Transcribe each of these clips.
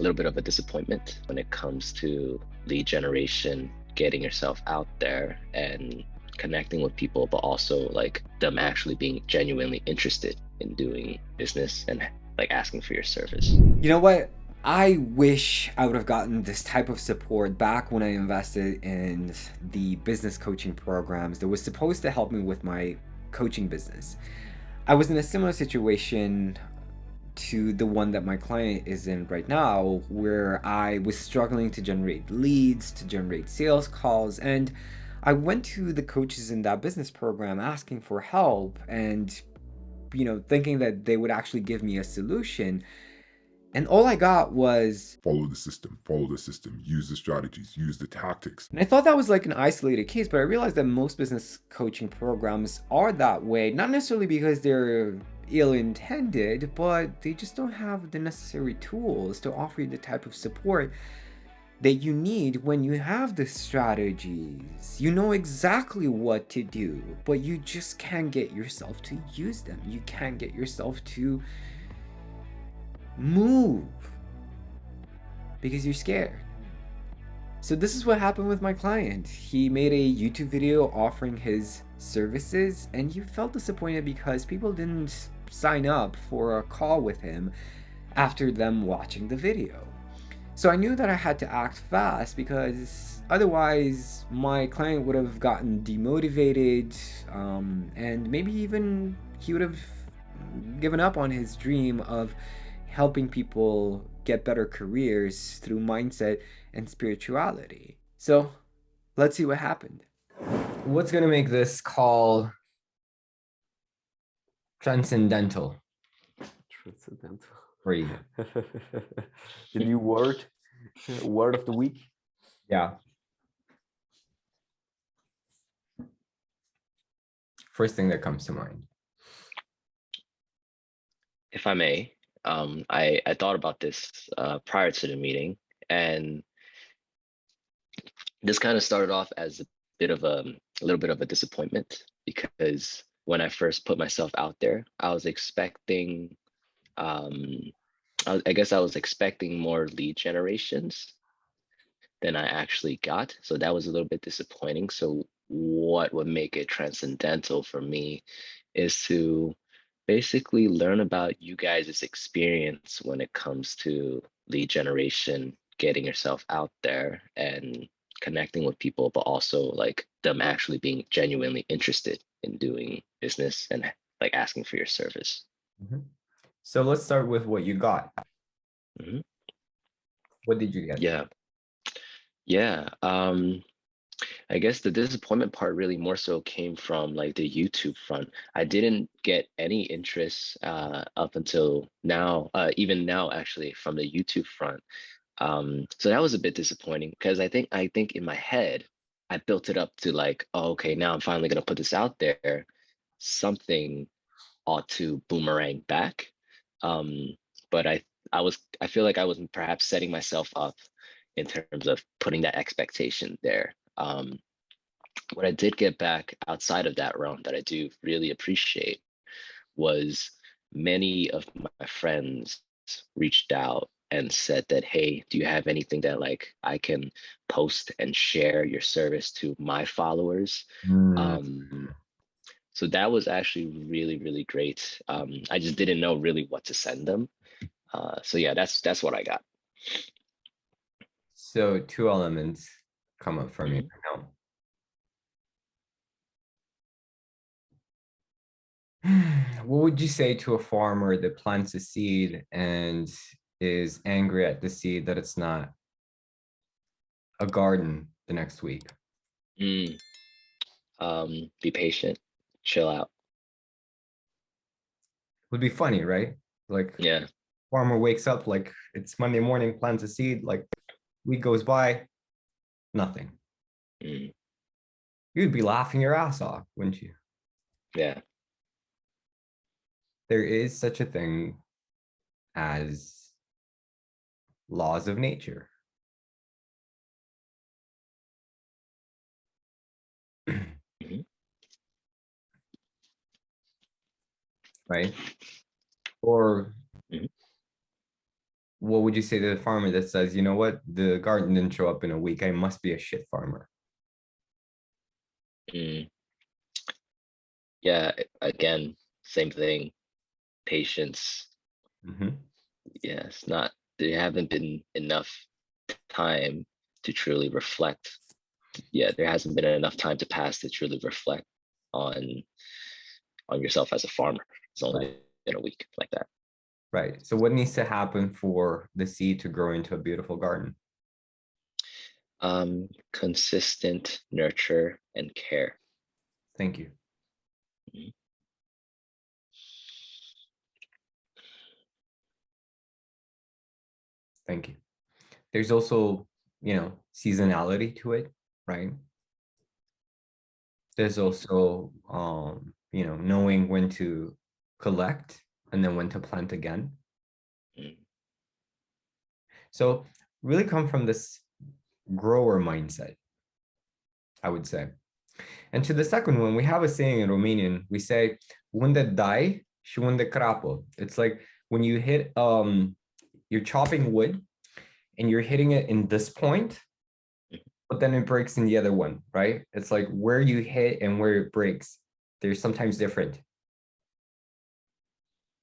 a little bit of a disappointment when it comes to lead generation, getting yourself out there and connecting with people, but also like them actually being genuinely interested in doing business and like asking for your service. You know what? I wish I would have gotten this type of support back when I invested in the business coaching programs that was supposed to help me with my coaching business. I was in a similar situation to the one that my client is in right now, where I was struggling to generate leads, to generate sales calls, and I went to the coaches in that business program asking for help and thinking that they would actually give me a solution. And all I got was, follow the system, use the strategies, use the tactics. and I thought that was like an isolated case, but I realized that most business coaching programs are that way, not necessarily because they're ill-intended, but they just don't have the necessary tools to offer you the type of support that you need when you have the strategies. You know exactly what to do, but you just can't get yourself to use them. You can't get yourself to move because you're scared. So this is what happened with my client. He made a YouTube video offering his services, and you felt disappointed because people didn't sign up for a call with him after them watching the video. So I knew that I had to act fast because otherwise my client would have gotten demotivated, and maybe even he would have given up on his dream of helping people get better careers through mindset and spirituality. So let's see what happened. What's going to make this call transcendental Transcendental. for you? The new word of the week. Yeah. First thing that comes to mind. If I may, I thought about this prior to the meeting, and this kind of started off as a little bit of a disappointment because when I first put myself out there, I was expecting, I guess I was expecting more lead generations than I actually got. So that was a little bit disappointing. So what would make it transcendental for me is to basically learn about you guys' experience when it comes to lead generation, getting yourself out there and connecting with people, but also like them actually being genuinely interested in doing business and like asking for your service. Mm-hmm. So let's start with what you got. Mm-hmm. What did you get? Yeah. Yeah. I guess the disappointment part really more so came from like the YouTube front. I didn't get any interest up until now, even now actually from the YouTube front. So that was a bit disappointing because I think in my head I built it up to like, oh, okay, now I'm finally gonna put this out there. Something ought to boomerang back. Um, but I feel like I was perhaps setting myself up in terms of putting that expectation there. What I did get back outside of that realm that I do really appreciate was many of my friends reached out and said that, hey, do you have anything that like I can post and share your service to my followers? Um, so that was actually really, really great. I just didn't know really what to send them. So yeah, that's what I got. So two elements come up for me Mhm. right now. What would you say to a farmer that plants a seed and is angry at the seed that it's not a garden the next week? Mm, be patient, chill out. Would be funny, right? Like Yeah. farmer wakes up like it's Monday morning, plants a seed, like week goes by, nothing. Mm, You'd be laughing your ass off, wouldn't you? yeah. There is such a thing as laws of nature. Mhm. Right? Or Mhm. what would you say to the farmer that says, you know what, the garden didn't show up in a week, I must be a shit farmer? Mm. Yeah, again, same thing. Patience. Mm-hmm. Yeah, it's not, there haven't been enough time to truly reflect. Yeah, there hasn't been enough time to pass to truly reflect on yourself as a farmer. It's Right. only been a week like that. Right. So what needs to happen for the seed to grow into a beautiful garden? Consistent nurture and care. Thank you. Mhm. Thank you. There's also, seasonality to it, right? There's also, knowing when to collect and then when to plant again. Mm. So really come from this grower mindset, I would say. And to the second one, we have a saying in Romanian, we say, unde dai și unde crapă. It's like when you hit, you're chopping wood and you're hitting it in this point, but then it breaks in the other one, right? It's like where you hit and where it breaks, they're sometimes different.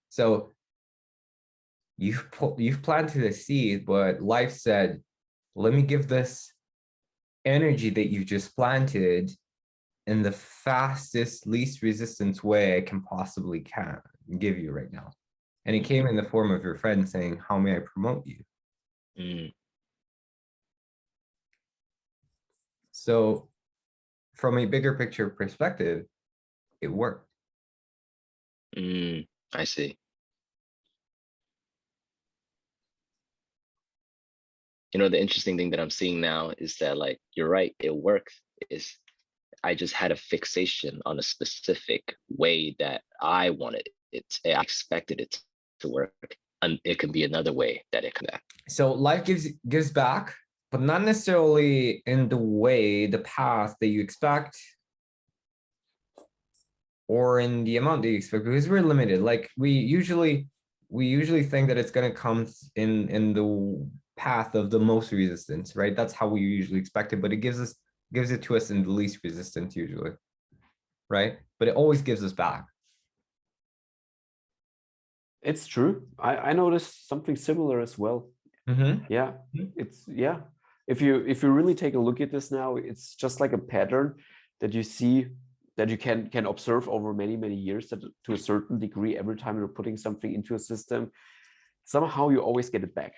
So you've planted a seed, but life said, let me give this energy that you just planted in the fastest, least resistance way I can possibly give you right now. And it came in the form of your friend saying, how may I promote you? Mm. So from a bigger picture perspective, it worked. Mm. I see. The interesting thing that I'm seeing now is that, like, you're right, it works. Is I just had a fixation on a specific way that I wanted it. I expected it to work, and it can be another way that it can act. So life gives back, but not necessarily in the way, the path that you expect, or in the amount that you expect, because we're limited. Like we usually think that it's going to come in the path of the most resistance, right? That's how we usually expect it, but it gives it to us in the least resistance usually, right? But it always gives us back. It's true. I noticed something similar as well. Mm-hmm. Yeah, yeah. If you really take a look at this now, it's just like a pattern that you see, that you can observe over many years, that to a certain degree, every time you're putting something into a system, somehow you always get it back.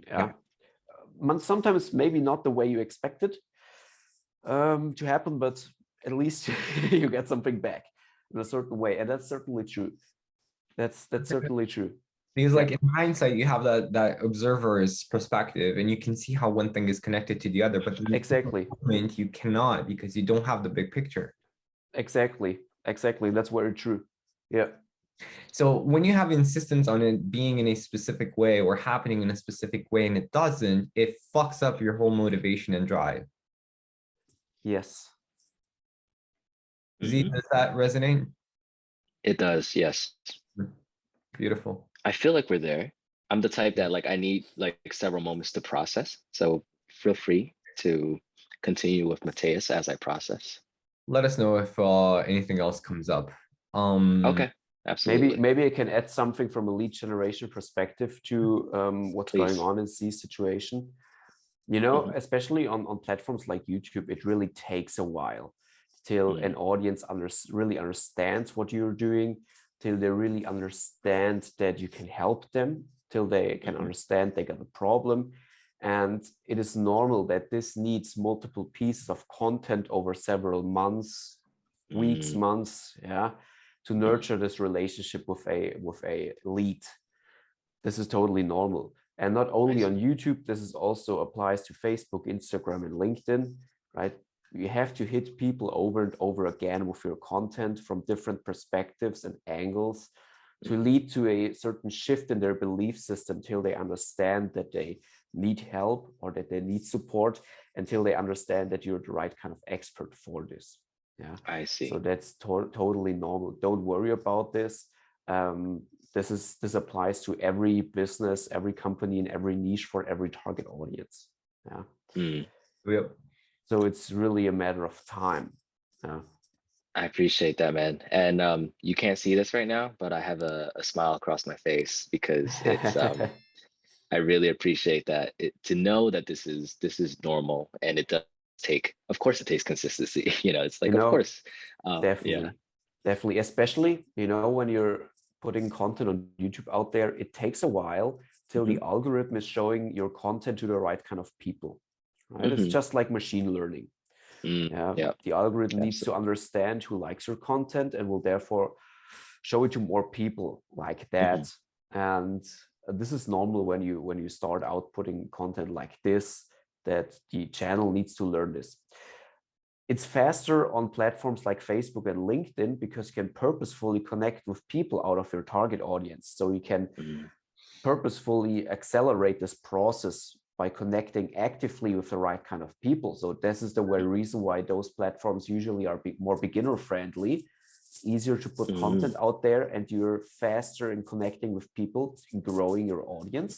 Yeah. Sometimes maybe not the way you expected to happen, but at least you get something back in a certain way, and that's certainly true. That's certainly true. Because like in hindsight, you have that observer's perspective and you can see how one thing is connected to the other, but Exactly. moment you cannot, because you don't have the big picture. Exactly. That's very true. Yeah. So when you have insistence on it being in a specific way or happening in a specific way and it doesn't, it fucks up your whole motivation and drive. Yes. Z, does that resonate? It does, yes. Beautiful. I feel like we're there. I'm the type that, like, I need like several moments to process. So feel free to continue with Mateus as I process. Let us know if anything else comes up. Okay, absolutely. Maybe I can add something from a lead generation perspective to what's going Please. on in C's situation. Especially on platforms like YouTube, it really takes a while till an audience really understands what you're doing, till they really understand that you can help them, till they can understand they got a problem. And it is normal that this needs multiple pieces of content over several months, weeks, months, to nurture this relationship with a lead. This is totally normal. And not only on YouTube, this also applies to Facebook, Instagram, and LinkedIn, right? You have to hit people over and over again with your content from different perspectives and angles to lead to a certain shift in their belief system till they understand that they need help or that they need support, until they understand that you're the right kind of expert for this. Yeah, I see. So that's totally normal. Don't worry about this. this applies to every business, every company, and every niche for every target audience. Yeah. Yep. So it's really a matter of time. Yeah. I appreciate that, man. And you can't see this right now, but I have a smile across my face because it's I really appreciate that to know that this is normal, and it does take, of course, it takes consistency. It's You like, of know, course, yeah. definitely, especially, when you're putting content on YouTube out there, it takes a while till the Hmm. algorithm is showing your content to the right kind of people, right? It's Hmm. just like machine learning. Yeah, Yeah, the algorithm needs to absolutely. understand who likes your content and will therefore show it to more people like Hmm. that. And this is normal when you start out putting content like this, that the channel needs to learn this. It's faster on platforms like Facebook and LinkedIn because you can purposefully connect with people out of your target audience. So you can Hmm. purposefully accelerate this process by connecting actively with the right kind of people. So this is the very reason why those platforms usually are more beginner friendly. It's easier to put Hmm. content out there, and you're faster in connecting with people and growing your audience.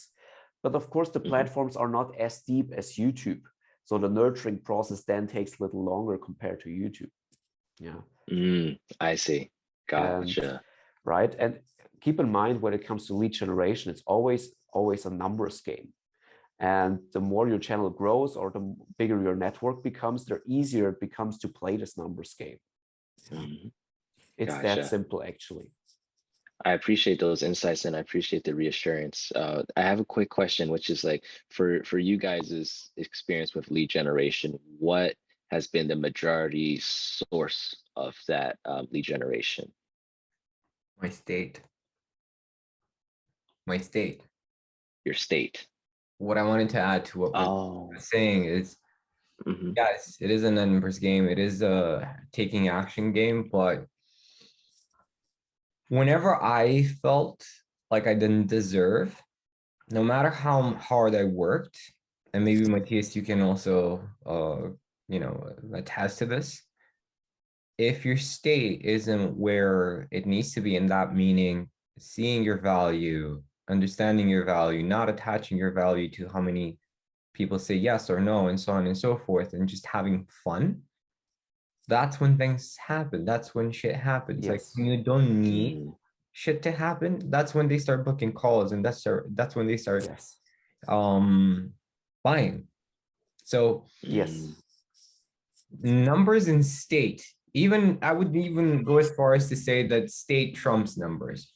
But of course, the Hmm. platforms are not as deep as YouTube. So the nurturing process then takes a little longer compared to YouTube. Yeah. I see. And Gotcha. right. And keep in mind, when it comes to lead generation, it's always a numbers game. And the more your channel grows or the bigger your network becomes, the easier it becomes to play this numbers game. Yeah. Hmm. It's that Gotcha. simple, actually. I appreciate those insights, and I appreciate the reassurance. I have a quick question, which is like, for you guys' experience with lead generation, what has been the majority source of that lead generation? My state. My state. Your state. What I wanted to add to what was Oh. saying is, Hmm. yes, it is a numbers game. It is a taking action game, but whenever I felt like I didn't deserve, no matter how hard I worked, and maybe Matthias, you can also attest to this. If your state isn't where it needs to be, in that meaning seeing your value, understanding your value, not attaching your value to how many people say yes or no, and so on and so forth, and just having fun, that's when things happen. That's when shit happens. Like Yes. when you don't need Mm. shit to happen, that's when they start booking calls, and that's when they start Yes. buying. So Yes. Mm. numbers and state, even I would even go as far as to say that state trumps numbers.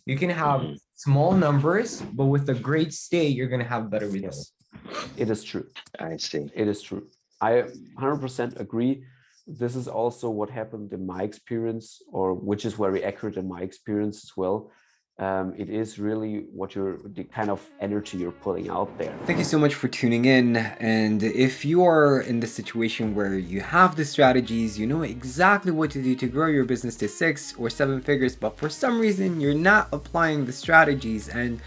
You can have Hmm. small numbers, but with a great state, you're gonna have better results. Yes. It is true. I see. It is true. I 100% agree. This is also what happened in my experience, or which is very accurate in my experience as well. It is really the kind of energy you're putting out there. Thank you so much for tuning in. And if you are in the situation where you have the strategies, you know exactly what to do to grow your business to 6 or 7 figures, but for some reason you're not applying the strategies and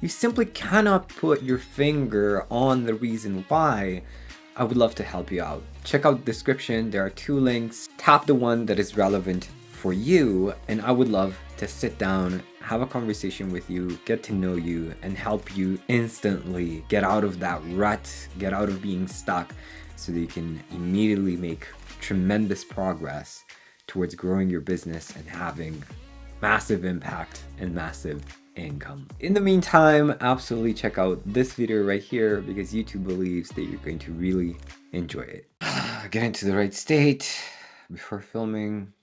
you simply cannot put your finger on the reason why, I would love to help you out. Check out the description. There are 2 links. Tap the one that is relevant for you, and I would love to sit down, have a conversation with you, get to know you, and help you instantly get out of that rut, get out of being stuck, so that you can immediately make tremendous progress towards growing your business and having massive impact and massive income. In the meantime, absolutely check out this video right here because YouTube believes that you're going to really enjoy it. Get into the right state before filming.